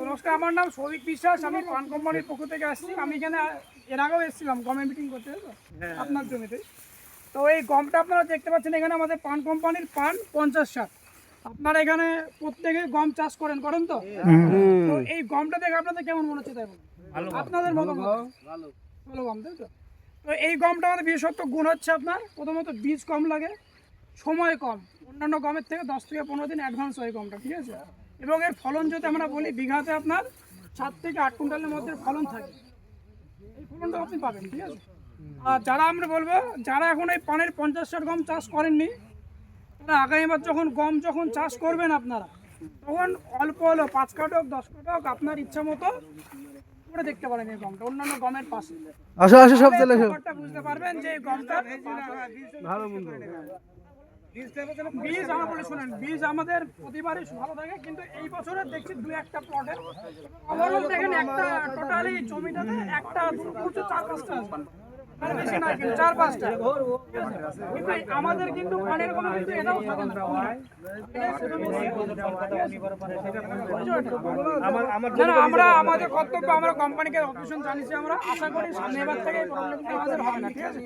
নমস্কার, আমার নাম সৌভিক বিশ্বাস। আমি পান কোম্পানির পক্ষ থেকে আসছি। আমি এখানে এর আগেও এসেছিলাম গমের মিটিং করতে, আপনার জমিতে। তো এই গমটা আপনারা দেখতে পাচ্ছেন, এখানে আমাদের পান কোম্পানির পান 50-60। আপনারা এখানে প্রত্যেকে গম চাষ করেন তো? তো এই গমটা দেখে আপনাদের কেমন মনে হচ্ছে? তাই আপনাদের মতো ভালো গম, তাই তো? তো এই গমটা আমাদের বিশেষত্ব গুণ হচ্ছে আপনার প্রথমত বীজ কম লাগে, সময় কম, অন্যান্য গমের থেকে 10 থেকে 15 দিন অ্যাডভান্স হয় গমটা, ঠিক আছে? এবং এর ফলন যদি আমরা বলি, বিঘাতে আপনার 7 থেকে 8 কুইন্টালের মধ্যে ফলন থাকে। এই ফলনটা আপনি পাবেন, ঠিক আছে? আর যারা আমরা বলবো, যারা এখন এই পানের 50-60 গম চাষ করেননি, তারা আগামীবার গম যখন চাষ করবেন আপনারা, তখন অল্প হলো 5 কাঠ হোক 10 কাঠ হোক, আপনার ইচ্ছা মতো করে দেখতে পারেন এই গমটা অন্যান্য গমের পাশে। সব বুঝতে পারবেন যে এই গমটা ভালো মন্দ। বীজ আমার বলে শোনেন, বীজ আমাদের প্রতিবারই ভালো থাকে, কিন্তু এই বছরে দেখছি 2-1টা প্লটে ওভারঅল দেখেন একটা টোটালি জমিটাতে একটা 4-5টা আর বেশি না, কিন্তু 4-5টা। কিন্তু আমাদের কিন্তু পানের কোনো কিন্তু এটাও থাকে না। আমরা আমাদের কর্তব্য, আমরা কোম্পানিকে অপারেশন জানিয়েছি। আমরা আশা করি সামনে এবার থেকে এই প্রবলেমটা আমাদের হবে না, ঠিক আছে?